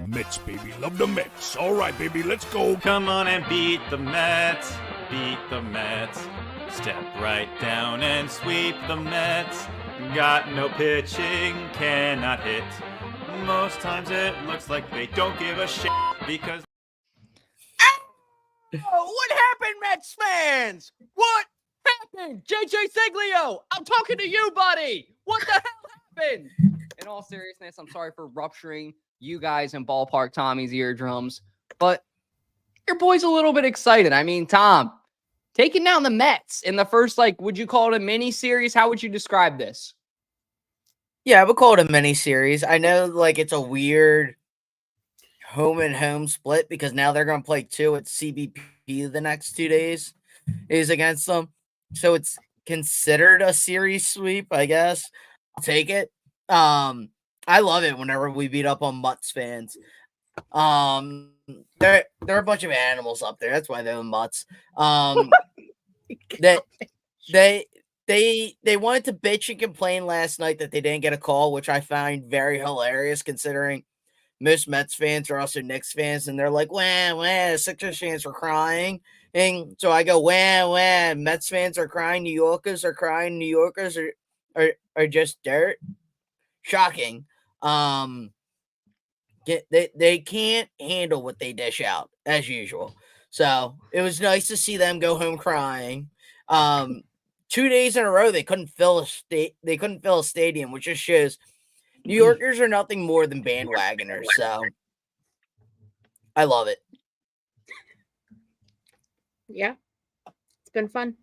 Mets, baby. Love the Mets. All right, baby, let's go. Come on and beat the Mets. Beat the Mets. Step right down and sweep the Mets. Got no pitching, cannot hit. Most times it looks like they don't give a shit because... Oh, what happened, Mets fans? What happened? JJ Seglio, I'm talking to you, buddy. What the hell happened? In all seriousness, I'm sorry for rupturing you guys and Ballpark Tommy's eardrums, but your boy's a little bit excited. I mean, Tom, taking down the Mets in the first, would you call it a mini series? How would you describe this? Yeah, I would call it a mini series. I know, it's a weird home and home split because now they're going to play 2 at CBP the next 2 days is against them. So it's considered a series sweep, I guess. I'll take it. I love it whenever we beat up on Mutts fans. They're a bunch of animals up there. That's why they're the Mutts. They wanted to bitch and complain last night that they didn't get a call, which I find very hilarious considering most Mets fans are also Knicks fans, and they're like, wah, Sixers fans were crying. And so I go, wah, Mets fans are crying, New Yorkers are crying, New Yorkers are just dirt. Shocking. They can't handle what they dish out, as usual. So it was nice to see them go home crying. 2 days in a row, they couldn't fill a stadium, which just shows New Yorkers are nothing more than bandwagoners, so I love it. Yeah, it's been fun.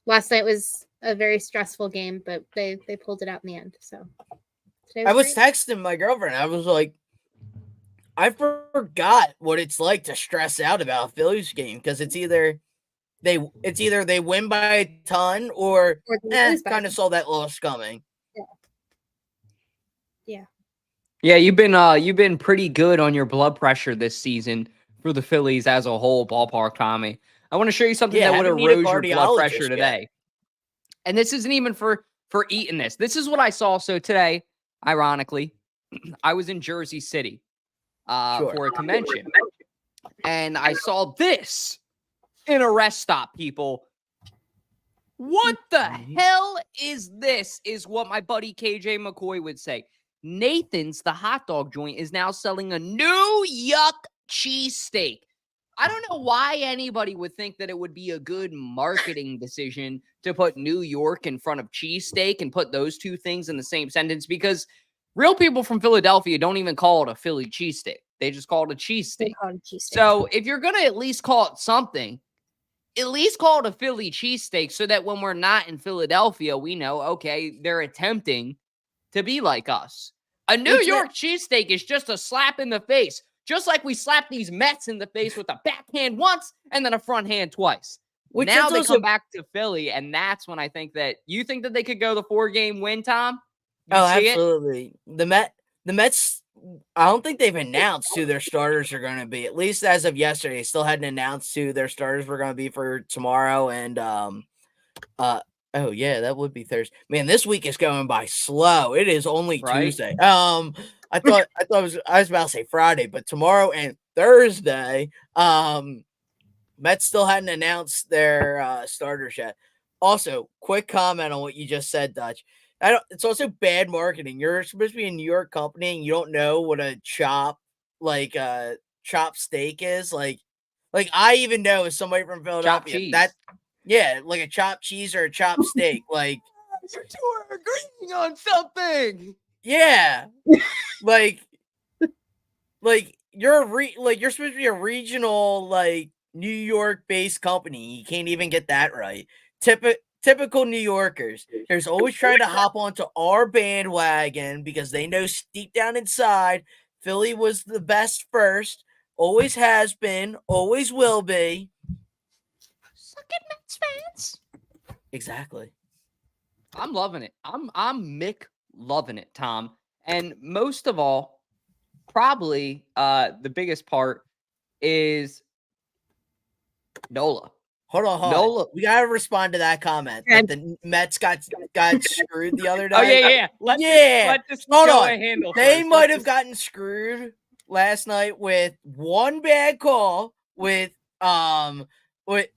Last night was a very stressful game, but they pulled it out in the end. So I was texting my girlfriend. I was like, I forgot what it's like to stress out about a Phillies game because it's either they win by a ton or kind of saw that loss coming. Yeah, you've been pretty good on your blood pressure this season for the Phillies as a whole, Ballpark Tommy. I want to show you something that would erode your blood pressure today. And this isn't even for eating this. This is what I saw. So today, ironically, I was in Jersey City for a convention. And I saw this in a rest stop, people. What the hell is this? Is what my buddy KJ McCoy would say. Nathan's, the hot dog joint, is now selling a new yuck cheesesteak. I don't know why anybody would think that it would be a good marketing decision to put New York in front of cheesesteak and put those two things in the same sentence, because real people from Philadelphia don't even call it a Philly cheesesteak. They just call it a cheesesteak. So if you're going to at least call it something, at least call it a Philly cheesesteak so that when we're not in Philadelphia, we know, okay, they're attempting to be like us. A New York cheesesteak is just a slap in the face, just like we slapped these Mets in the face with a backhand once and then a front hand twice. Now they come back to Philly, and that's when I think that you think that they could go the 4-game win, Tom? Absolutely. The Mets, I don't think they've announced who their starters are going to be. At least as of yesterday, they still hadn't announced who their starters were going to be for tomorrow and oh yeah, that would be Thursday. Man, this week is going by slow. It is only Tuesday. I was about to say Friday, but tomorrow and Thursday, Mets still hadn't announced their starters yet. Also, quick comment on what you just said, Dutch. It's also bad marketing. You're supposed to be a New York company and you don't know what a chop steak is. Like I even know as somebody from Philadelphia like a chopped cheese or a chopped steak. Like you two are agreeing on something. Yeah. You're supposed to be a regional, New York-based company. You can't even get that right. Typical New Yorkers. There's always trying to hop onto our bandwagon because they know deep down inside Philly was the best first. Always has been. Always will be. Suck it, Mets fans. Exactly. I'm loving it. I'm Mick loving it, Tom. And most of all, probably the biggest part is Nola. Hold on. Nola. We gotta respond to that comment that the Mets got screwed the other day. Oh yeah. Let's just go a handle. They might have gotten screwed, last night with one bad call with Whit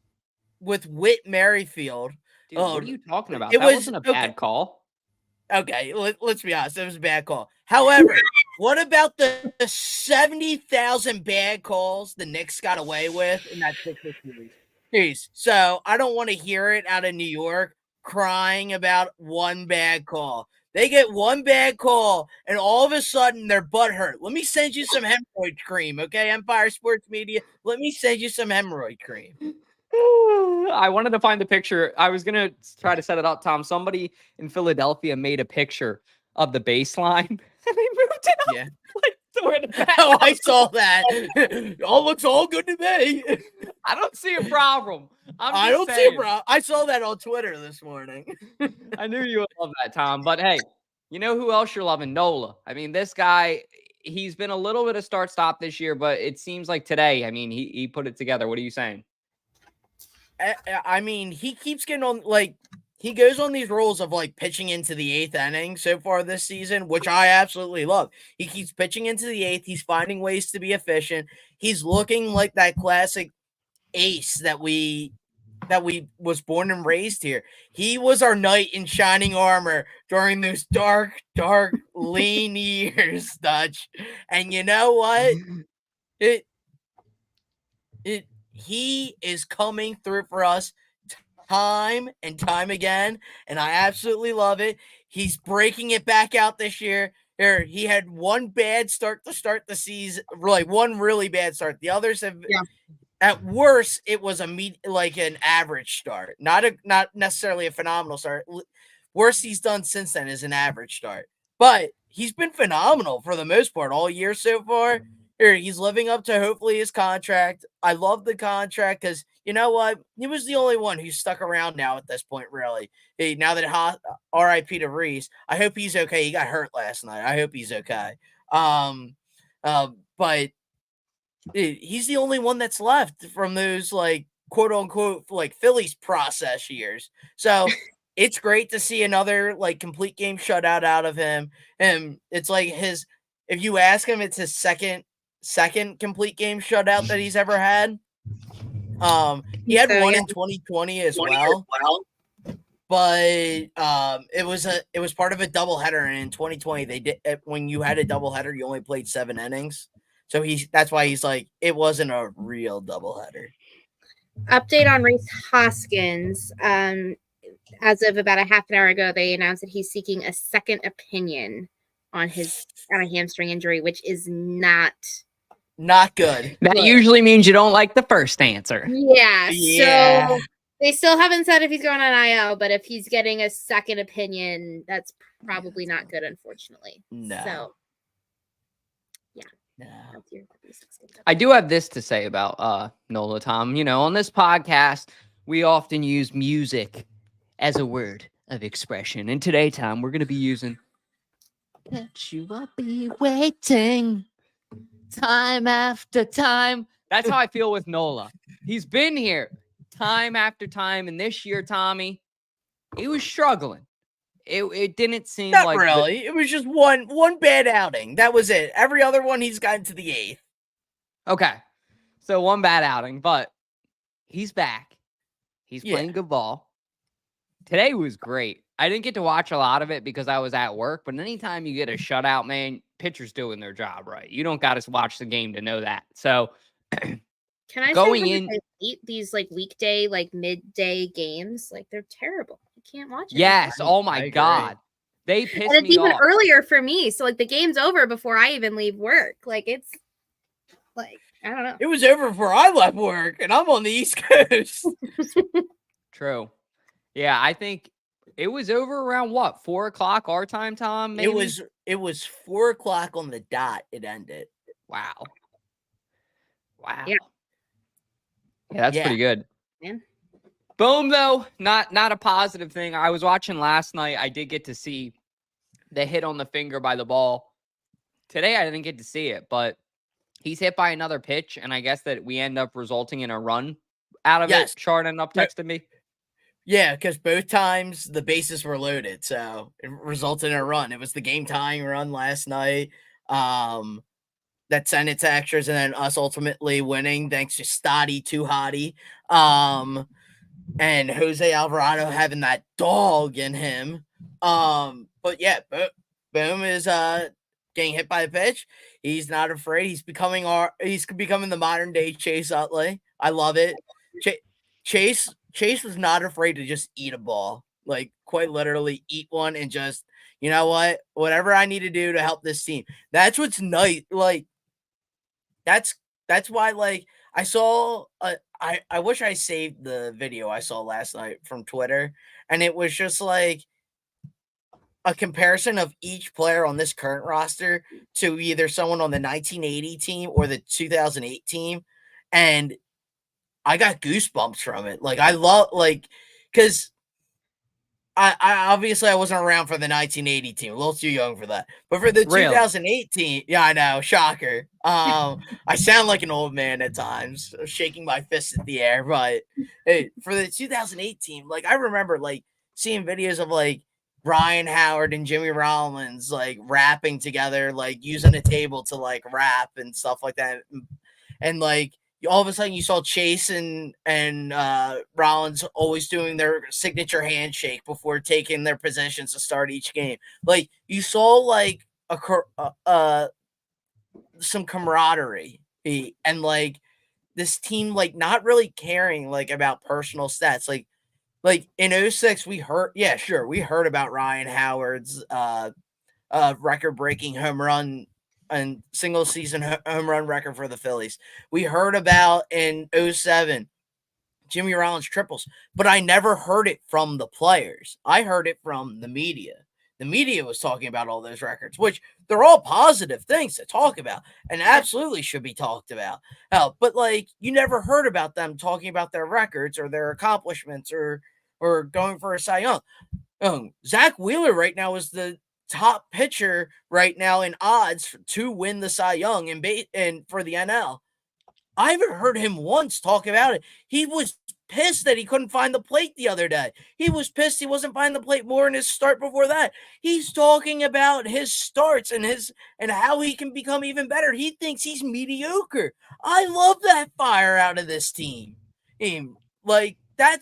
Merrifield. Dude, what are you talking about? It That wasn't a okay. bad call. Okay, let's be honest. It was a bad call. However, what about the 70,000 bad calls the Knicks got away with in that Sixers series? Jeez. So I don't want to hear it out of New York crying about one bad call. They get one bad call, and all of a sudden they're butthurt. Let me send you some hemorrhoid cream, okay? Empire Sports Media. Let me send you some hemorrhoid cream. I wanted to find the picture. I was gonna try to set it up, Tom. Somebody in Philadelphia made a picture of the baseline, and they moved it up. Yeah. Like to where the bat Oh, I saw that. All looks all good to me. I don't see a problem. I don't see a problem. I saw that on Twitter this morning. I knew you would love that, Tom. But hey, you know who else you're loving? Nola. I mean, this guy, he's been a little bit of start-stop this year, but it seems like today, I mean, he put it together. What are you saying? I mean, he keeps getting on, like, he goes on these roles of, like, pitching into the 8th inning so far this season, which I absolutely love. He keeps pitching into the 8th. He's finding ways to be efficient. He's looking like that classic ace that we was born and raised here. He was our knight in shining armor during those dark, lean years, Dutch. And you know what? He is coming through for us time and time again, and I absolutely love it. He's breaking it back out this year. He had one bad start to start the season, like one really bad start. The others have, at worst, it was an average start, not necessarily a phenomenal start. Worst he's done since then is an average start, but he's been phenomenal for the most part all year so far. He's living up to hopefully his contract. I love the contract because you know what? He was the only one who's stuck around now at this point, really. Now that R.I.P. to Reese, I hope he's okay. He got hurt last night. I hope he's okay. But he's the only one that's left from those, like, quote unquote, like, Phillies process years. So it's great to see another, like, complete game shutout out of him. And it's like if you ask him, it's his second complete game shutout that he's ever had. He had one in 2020 as well. But it was part of a doubleheader, and in 2020 they did, when you had a doubleheader, you only played 7 innings. So that's why he's like, it wasn't a real doubleheader. Update on Rhys Hoskins. As of about a half an hour ago, they announced that he's seeking a second opinion on a hamstring injury, which is not good. That usually means you don't like the first answer. Yeah. So they still haven't said if he's going on IL, but if he's getting a second opinion, that's probably not good, unfortunately. No. So, yeah. No. I do have this to say about Nola, Tom. You know, on this podcast, we often use music as a word of expression. And today, Tom, we're going to be using "That You Will Be Waiting Time After Time." That's how I feel with Nola. He's been here time after time, and this year, Tommy, he was struggling. It didn't seem not like really. It was just one bad outing. That was it. Every other one, he's gotten to the 8th. Okay, so one bad outing, but he's back. He's playing good ball. Today was great. I didn't get to watch a lot of it because I was at work, but anytime you get a shutout, man, pitcher's doing their job right. You don't got to watch the game to know that. So, can I going say in, I hate these like weekday, like midday games? Like they're terrible. I can't watch it. Yes. Oh my God. They pissed me off. And it's even earlier for me. So like the game's over before I even leave work. Like it's like, I don't know. It was over before I left work, and I'm on the East Coast. True. Yeah, I think it was over around what, 4:00 our time, Tom? Maybe? It was 4:00 on the dot. It ended. Wow. Yeah. Yeah, that's pretty good. Man. Bohm, though, not a positive thing. I was watching last night. I did get to see the hit on the finger by the ball. Today, I didn't get to see it, but he's hit by another pitch, and I guess that we end up resulting in a run out of it. Shard ended up texting me. Yeah, because both times the bases were loaded, so it resulted in a run. It was the game-tying run last night. that sent it to extras, and then us ultimately winning thanks to Stotty Too Hottie. And Jose Alvarado having that dog in him. But yeah, Bohm is getting hit by a pitch. He's not afraid. He's becoming the modern day Chase Utley. I love it. Chase was not afraid to just eat a ball, like quite literally eat one and just, you know what, whatever I need to do to help this team. That's what's nice. Like that's why, like, I saw I wish I saved the video I saw last night from Twitter, and it was just like a comparison of each player on this current roster to either someone on the 1980 team or the 2008 team, and I got goosebumps from it. Like, I love, like, because I obviously I wasn't around for the 1980 team, a little too young for that. But for the 2018, yeah, I know, shocker. I sound like an old man at times, shaking my fist at the air. But hey, for the 2008 team, like, I remember like seeing videos of like Brian Howard and Jimmy Rollins like rapping together, like using a table to like rap and stuff like that, and like all of a sudden you saw Chase and Rollins always doing their signature handshake before taking their positions to start each game. Like, you saw like some camaraderie and like this team like not really caring like about personal stats. Like in 06 we heard about Ryan Howard's record-breaking home run and single season home run record for the Phillies. We heard about in 07 Jimmy Rollins triples, but I never heard it from the players. I heard it from the media. The media was talking about all those records, which they're all positive things to talk about and absolutely should be talked about. But like, you never heard about them talking about their records or their accomplishments or going for a Cy Young. Zach Wheeler right now is the top pitcher right now in odds to win the Cy Young and for the NL. I haven't heard him once talk about it. He was pissed that he couldn't find the plate the other day. He was pissed he wasn't finding the plate more in his start before that. He's talking about his starts and how he can become even better. He thinks he's mediocre. I love that fire out of this team. Like, that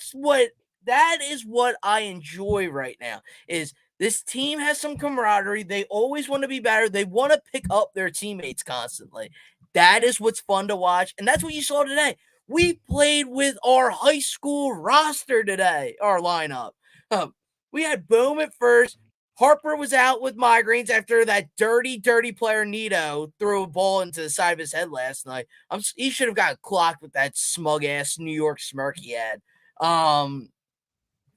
is what I enjoy right now. Is this team has some camaraderie. They always want to be better. They want to pick up their teammates constantly. That is what's fun to watch. And that's what you saw today. We played with our high school roster today, our lineup. We had Bohm at first. Harper was out with migraines after that dirty player Nito threw a ball into the side of his head last night. He should have got clocked with that smug-ass New York smirk he had.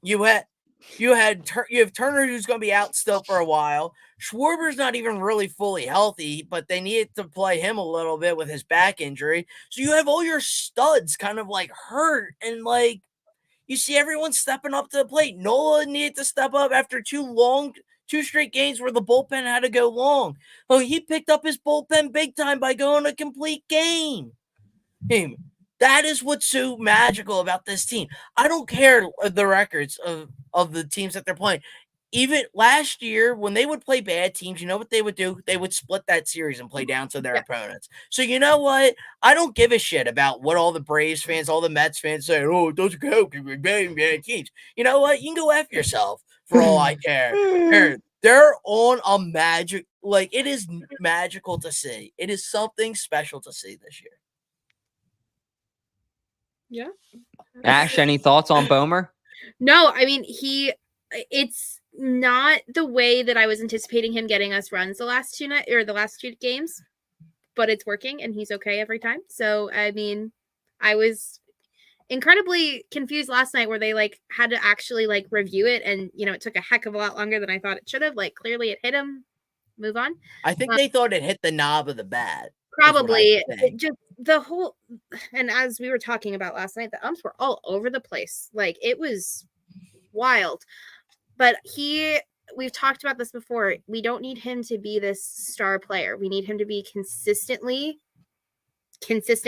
You have Turner, who's going to be out still for a while. Schwarber's not even really fully healthy, but they needed to play him a little bit with his back injury. So you have all your studs kind of like hurt, and like you see everyone stepping up to the plate. Nola needed to step up after two straight games where the bullpen had to go long. Oh, he picked up his bullpen big time by going a complete game. That is what's so magical about this team. I don't care the records of the teams that they're playing. Even last year, when they would play bad teams, you know what they would do? They would split that series and play down to their opponents. So you know what? I don't give a shit about what all the Braves fans, all the Mets fans say. Oh, it doesn't count because we're bad teams. You know what? You can go F yourself for all I care. They're on a magic. Like, it is magical to see. It is something special to see this year. Yeah. Ash, any thoughts on Bohmer? No, I mean, it's not the way that I was anticipating him getting us runs the last two games, but it's working and he's okay every time. So, I mean, I was incredibly confused last night where they like had to actually like review it, and it took a heck of a lot longer than I thought it should have. Like, clearly it hit him. Move on. I think they thought it hit the knob of the bat. Probably. Just the whole, and as we were talking about last night, the umps were all over the place. Like, it was wild. But we've talked about this before. We don't need him to be this star player. We need him to be consistent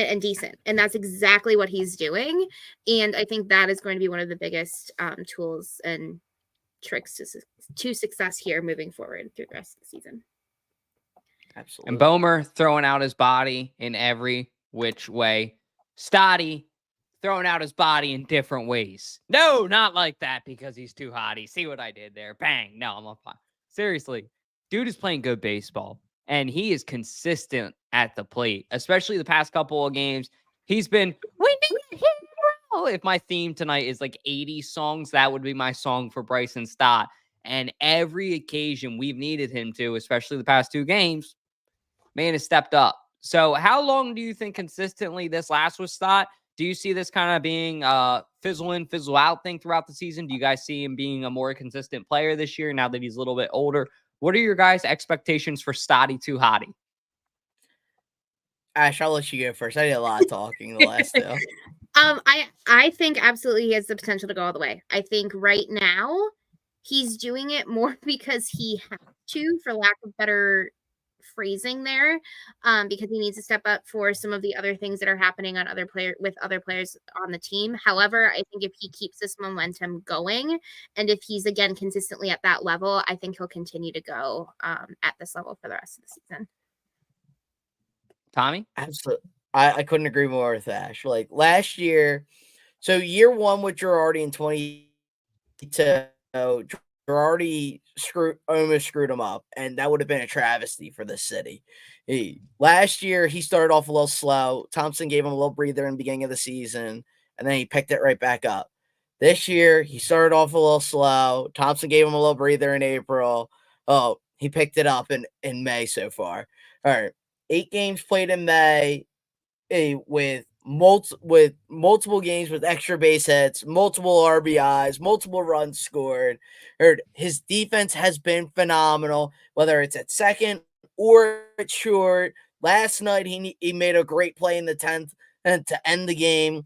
and decent. And that's exactly what he's doing. And I think that is going to be one of the biggest tools and tricks to success here moving forward through the rest of the season. Absolutely. And Bohmer throwing out his body in every which way. Stotty throwing out his body in different ways. No, not like that because he's too hotty. See what I did there? Bang. No, I'm not. Seriously, dude is playing good baseball, and he is consistent at the plate, especially the past couple of games. He's been winning a hero. If my theme tonight is like 80 songs, that would be my song for Bryson Stott. And every occasion we've needed him to, especially the past 2 games, man has stepped up. So how long do you think consistently this lasts with Stott? Do you see this kind of being fizzle in, fizzle out thing throughout the season? Do you guys see him being a more consistent player this year now that he's a little bit older? What are your guys' expectations for Stotty Too Hottie? Ash, I'll let you go first. I did a lot of talking the last 2. I think absolutely he has the potential to go all the way. I think right now he's doing it more because he has to, for lack of better phrasing there, because he needs to step up for some of the other things that are happening on other players on the team. However, I think if he keeps this momentum going, and if he's again consistently at that level, I think he'll continue to go at this level for the rest of the season. Tommy? Absolutely. I couldn't agree more with Ash. Like last year, so year 1 with Girardi in 2022, Girardi almost screwed him up, and that would have been a travesty for the city. Last year, he started off a little slow. Thompson gave him a little breather in the beginning of the season, and then he picked it right back up. This year, he started off a little slow. Thompson gave him a little breather in April. Oh, he picked it up in May so far. All right. 8 games played in May with multiple games with extra base hits, multiple RBIs, multiple runs scored. His defense has been phenomenal, whether it's at second or at short. Last night, he made a great play in the 10th and to end the game.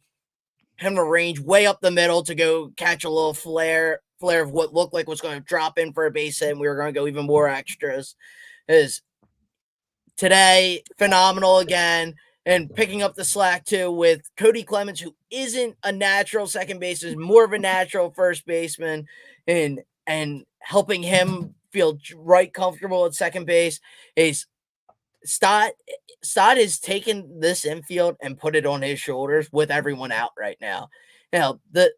Him to range way up the middle to go catch a little flare of what looked like was going to drop in for a base hit, and we were going to go even more extras. Is today phenomenal again, and picking up the slack too with Cody Clemens, who isn't a natural second baseman, more of a natural first baseman, and helping him feel right comfortable at second base. Is Stott has taken this infield and put it on his shoulders with everyone out right now. Now, the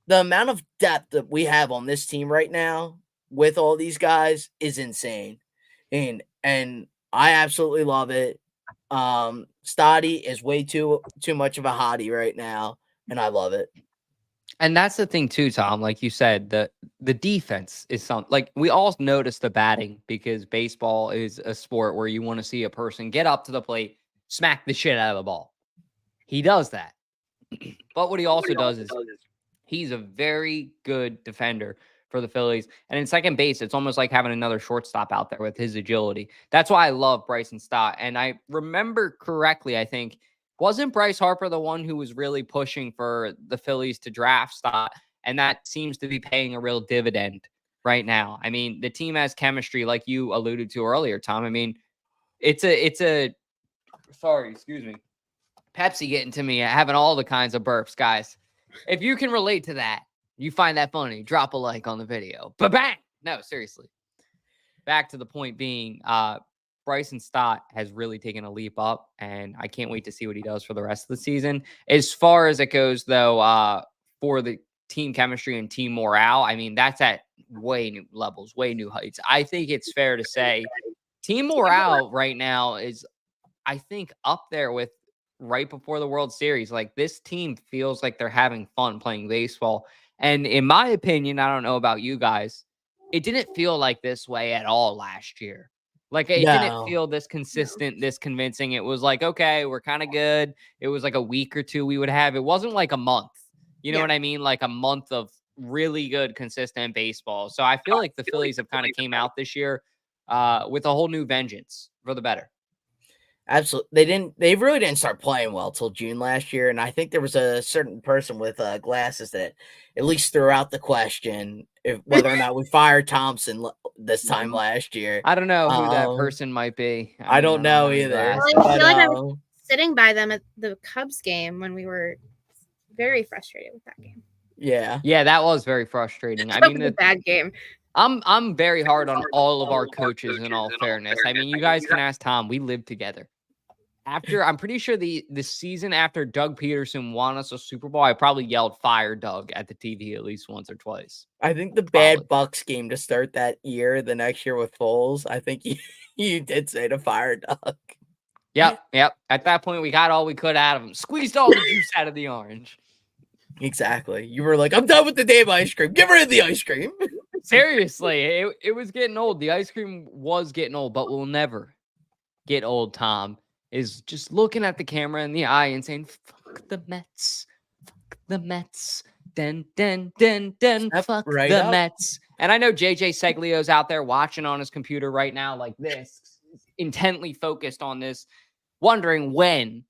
amount of depth that we have on this team right now with all these guys is insane. And I absolutely love it. Stotty is way too much of a hottie right now, and I love it. And that's the thing too, Tom. Like you said, the defense is something. Like we all notice the batting because baseball is a sport where you want to see a person get up to the plate, smack the shit out of the ball. He does that. But what he also does is he's a very good defender for the Phillies. And in second base, it's almost like having another shortstop out there with his agility. That's why I love Bryson Stott. And I remember correctly, I think, wasn't Bryce Harper the one who was really pushing for the Phillies to draft Stott? And that seems to be paying a real dividend right now. I mean, the team has chemistry, like you alluded to earlier, Tom. I mean, sorry, excuse me. Pepsi getting to me, having all the kinds of burps, guys. If you can relate to that, you find that funny, drop a like on the video. Ba-bang! No, seriously. Back to the point being, Bryson Stott has really taken a leap up, and I can't wait to see what he does for the rest of the season. As far as it goes, though, for the team chemistry and team morale, I mean, that's at way new levels, way new heights. I think it's fair to say team morale right now is, I think, up there with right before the World Series. Like, this team feels like they're having fun playing baseball. And in my opinion, I don't know about you guys, it didn't feel like this way at all last year. Like, it didn't feel this consistent, this convincing. It was like, okay, we're kind of good. It was like a week or two we would have. It wasn't like a month. You know what I mean? Like a month of really good, consistent baseball. So I feel like the Phillies have kind of came out this year with a whole new vengeance for the better. Absolutely. They really didn't start playing well till June last year. And I think there was a certain person with glasses that at least threw out the question whether or not we fired Thompson this time last year. I don't know who that person might be. I don't know either. I feel like I was sitting by them at the Cubs game when we were very frustrated with that game. Yeah. Yeah, that was very frustrating. I mean, a bad game. I'm very hard on all of our coaches in all fairness. I mean, you guys can ask Tom. We lived together. I'm pretty sure the season after Doug Peterson won us a Super Bowl, I probably yelled "Fire Doug" at the TV at least once or twice. I think the bad Bucks game to start that year, the next year with Foles, I think you did say to fire Doug. Yep. At that point, we got all we could out of him. Squeezed all the juice out of the orange. Exactly. You were like, I'm done with the damn ice cream. Get rid of the ice cream. Seriously, it was getting old. The ice cream was getting old, but we'll never get old, Tom. Is just looking at the camera in the eye and saying, fuck the Mets. Fuck the Mets. Den. Fuck right the up. Mets. And I know JJ Seglio's out there watching on his computer right now like this, intently focused on this, wondering when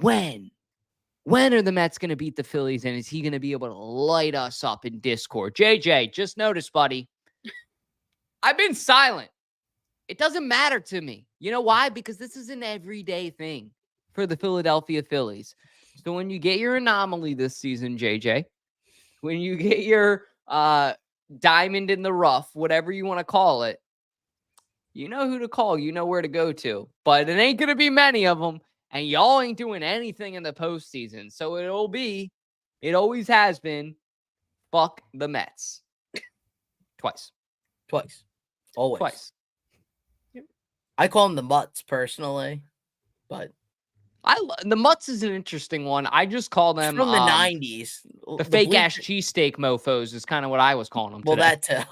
are the Mets going to beat the Phillies, and is he going to be able to light us up in Discord? JJ, just notice, buddy, I've been silent. It doesn't matter to me. You know why? Because this is an everyday thing for the Philadelphia Phillies. So when you get your anomaly this season, JJ, when you get your diamond in the rough, whatever you want to call it, you know who to call. You know where to go to. But it ain't going to be many of them. And y'all ain't doing anything in the postseason. So it always has been, fuck the Mets. Twice. Always. Twice. I call them the Mutts personally, but the Mutts is an interesting one. I just call them from the 90s. The fake ass cheesesteak mofos is kind of what I was calling them. Well, today. that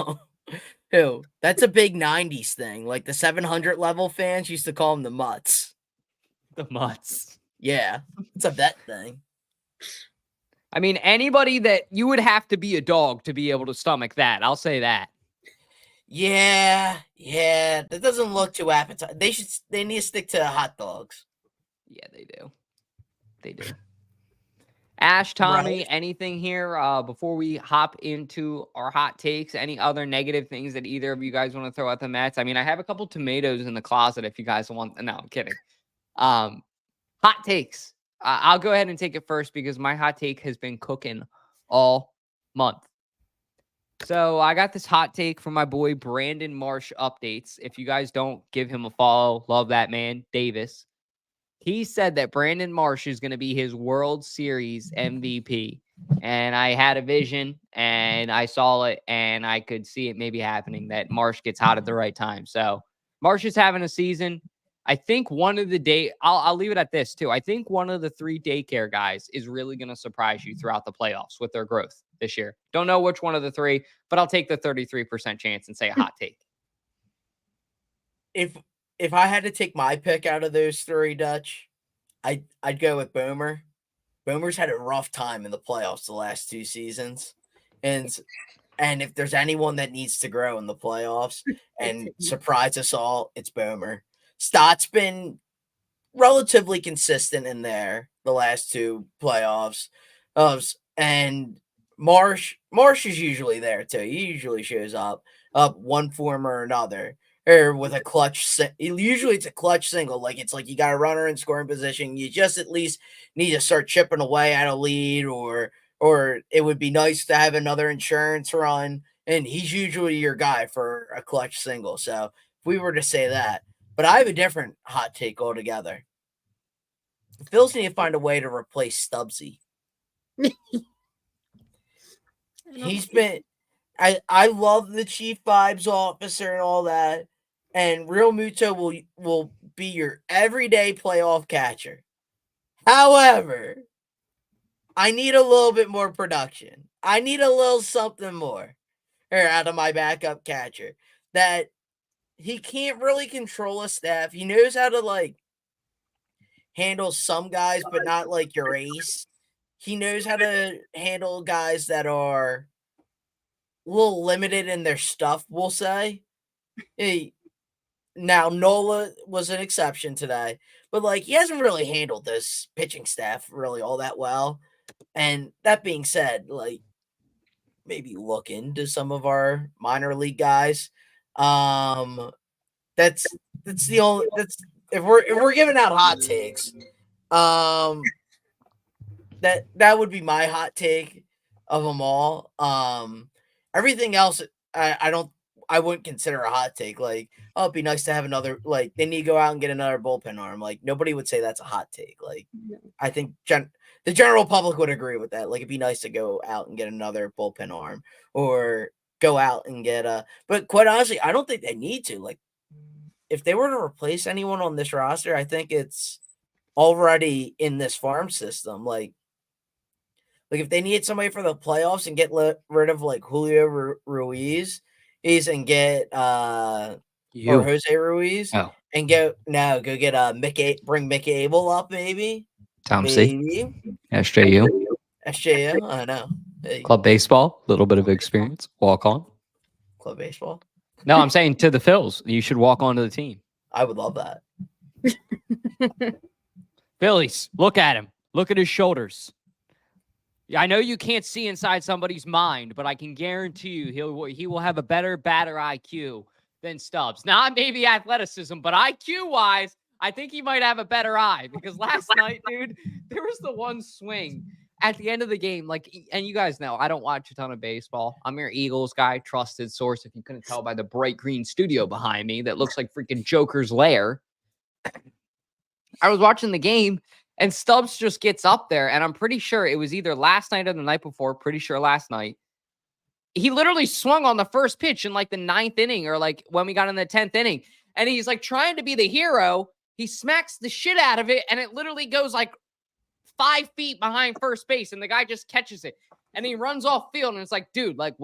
too. Who? That's a big 90s thing. Like the 700 level fans used to call them the Mutts. The Mutts. Yeah, it's a vet thing. I mean, anybody that you would have to be a dog to be able to stomach that. I'll say that. Yeah, that doesn't look too appetizing. They need to stick to hot dogs. Yeah, they do. Ash, Tommy, Right. Anything here before we hop into our hot takes? Any other negative things that either of you guys want to throw at the Mets? I mean, I have a couple tomatoes in the closet if you guys want. No, I'm kidding. Hot takes. I'll go ahead and take it first because my hot take has been cooking all month. So I got this hot take from my boy Brandon Marsh Updates. If you guys don't give him a follow, love that man, Davis. He said that Brandon Marsh is going to be his World Series MVP. And I had a vision and I saw it and I could see it maybe happening that Marsh gets hot at the right time. So Marsh is having a season. I think one of the I'll leave it at this too. I think one of the 3 daycare guys is really going to surprise you throughout the playoffs with their growth this year. Don't know which one of the 3, but I'll take the 33% chance and say a hot take. If I had to take my pick out of those 3, Dutch, I'd go with Boomer. Boomer's had a rough time in the playoffs the last 2 seasons. And if there's anyone that needs to grow in the playoffs and surprise us all, it's Boomer. Stott's been relatively consistent in there the last 2 playoffs. And Marsh is usually there too. He usually shows up one form or another. Or with a clutch, usually it's a clutch single. Like it's like you got a runner in scoring position. You just at least need to start chipping away at a lead, or it would be nice to have another insurance run. And he's usually your guy for a clutch single. So if we were to say that, but I have a different hot take altogether. The Phils need to find a way to replace Stubbsy. He's been. I love the Chief Vibes officer and all that. And Real Muto will be your everyday playoff catcher. However, I need a little bit more production. I need a little something more out of my backup catcher. That he can't really control a staff. He knows how to like handle some guys, but not like your ace. He knows how to handle guys that are a little limited in their stuff, we'll say. Now, Nola was an exception today, but like he hasn't really handled this pitching staff really all that well. And that being said, like maybe look into some of our minor league guys. That's the only if we're giving out hot takes, that would be my hot take of them all. Everything else I wouldn't consider a hot take. Like, oh, it'd be nice to have another. Like, they need to go out and get another bullpen arm. Like, nobody would say that's a hot take. Like, I think the general public would agree with that. Like, it'd be nice to go out and get another bullpen arm, or go out and get a. But quite honestly, I don't think they need to. Like, if they were to replace anyone on this roster, I think it's already in this farm system. Like if they need somebody for the playoffs and get rid of like Julio Ruiz, and get or Jose Ruiz, and go get bring Mickey Abel up, maybe. Tom C. SJU. I know. Hey. Club baseball, a little bit of experience. Walk on. Club baseball. No, I'm saying to the Phils, you should walk onto the team. I would love that. Phillies, look at him. Look at his shoulders. I know you can't see inside somebody's mind, but I can guarantee you he will have a better batter IQ than Stubbs. Not maybe athleticism, but IQ-wise, I think he might have a better eye, because last night, dude, there was the one swing at the end of the game. Like, and you guys know, I don't watch a ton of baseball. I'm your Eagles guy, trusted source, if you couldn't tell by the bright green studio behind me that looks like freaking Joker's lair. I was watching the game, and Stubbs just gets up there, and I'm pretty sure it was either last night or the night before, pretty sure last night. He literally swung on the first pitch in like the 9th inning, or like when we got in the 10th inning, and he's like trying to be the hero. He smacks the shit out of it, and it literally goes like 5 feet behind first base, and the guy just catches it, and he runs off field, and it's like, dude, like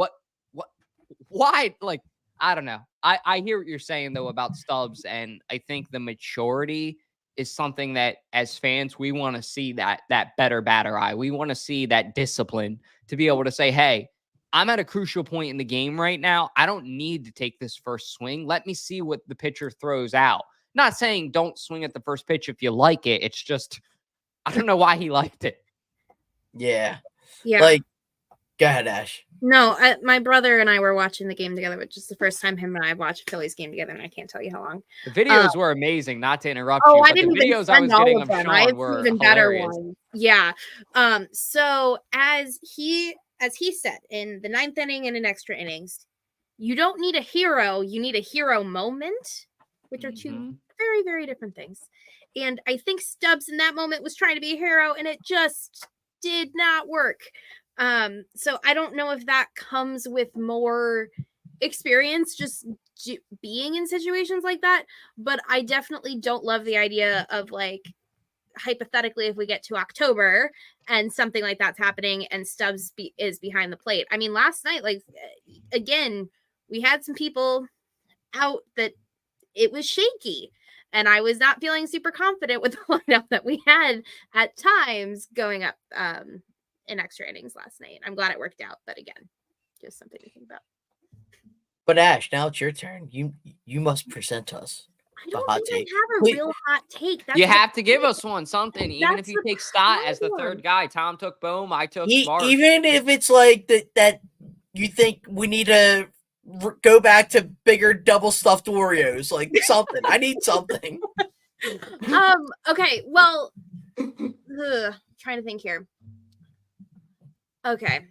why? Like, I don't know. I hear what you're saying though about Stubbs, and I think the maturity is something that as fans, we want to see that better batter eye. We want to see that discipline to be able to say, hey, I'm at a crucial point in the game right now. I don't need to take this first swing. Let me see what the pitcher throws out. Not saying don't swing at the first pitch if you like it. It's just, I don't know why he liked it. Yeah. Yeah. Go ahead, Ash. No, my brother and I were watching the game together, which is the first time him and I have watched a Phillies game together, and I can't tell you how long. The videos were amazing, not to interrupt you, but the videos I was getting of Sean were even better ones. Yeah. So as he said, in the 9th inning and in extra innings, you don't need a hero, you need a hero moment, which are two very, very different things. And I think Stubbs in that moment was trying to be a hero, and it just did not work. So I don't know if that comes with more experience just being in situations like that, but I definitely don't love the idea of, like, hypothetically, if we get to October and something like that's happening and Stubbs is behind the plate. I mean, last night, like, again, we had some people out that it was shaky, and I was not feeling super confident with the lineup that we had at times going up in extra innings last night. I'm glad it worked out, but again, just something to think about. But Ash, now it's your turn. You must present us. I don't think I have a real hot take. You have to give us one, something. Even if you take Stott as the third guy. Tom took Bohm, I took Smart. Even if it's like that you think we need to go back to bigger double stuffed Oreos, like something. I need something. Okay, well, trying to think here. Okay,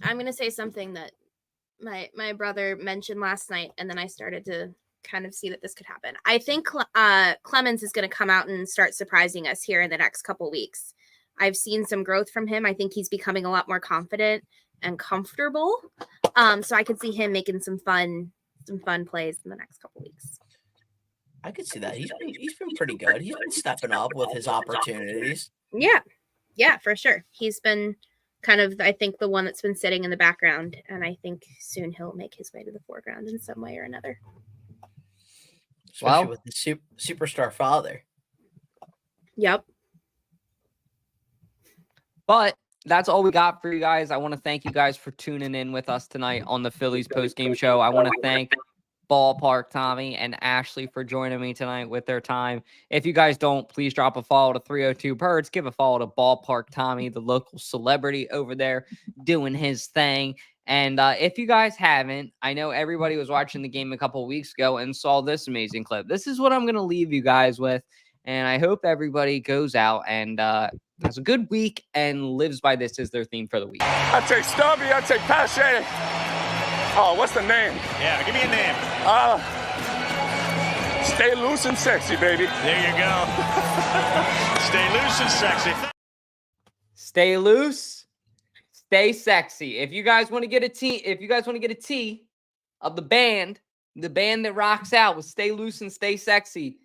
I'm going to say something that my brother mentioned last night, and then I started to kind of see that this could happen. I think Clemens is going to come out and start surprising us here in the next couple weeks. I've seen some growth from him. I think he's becoming a lot more confident and comfortable. So I could see him making some fun plays in the next couple weeks. I could see that. He's been pretty good. He's been stepping up with his opportunities. Yeah, for sure. He's been kind of, I think, the one that's been sitting in the background, and I think soon he'll make his way to the foreground in some way or another. Especially with the superstar father. Yep. But that's all we got for you guys. I want to thank you guys for tuning in with us tonight on the Phillies postgame show. I want to thank Ballpark Tommy and Ashley for joining me tonight with their time. If you guys don't, please drop a follow to 302 Birds. Give a follow to Ballpark Tommy, the local celebrity over there doing his thing. And if you guys haven't, I know everybody was watching the game a couple of weeks ago and saw this amazing clip. This is what I'm going to leave you guys with. And I hope everybody goes out and has a good week and lives by this as their theme for the week. I'd say Stubby, I'd say Pache. Oh, what's the name? Yeah, give me a name. Stay loose and sexy, baby. There you go. Stay loose and sexy. Stay loose, stay sexy. If you guys want to get a tee of the band that rocks out with Stay Loose and Stay Sexy,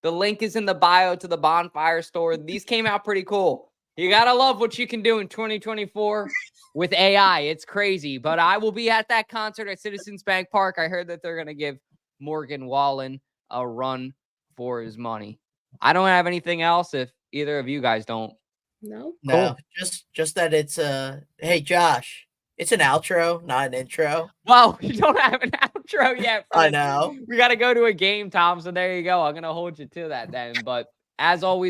the link is in the bio to the Bonfire store. These came out pretty cool. You gotta love what you can do in 2024 with AI. It's crazy. But I will be at that concert at Citizens Bank Park. I heard that they're gonna give Morgan Wallen a run for his money. I don't have anything else if either of you guys don't. No. No, just that it's hey Josh, it's an outro, not an intro. Well, you don't have an outro yet. I know. We got to go to a game, Tom. So there you go. I'm going to hold you to that then. But as always,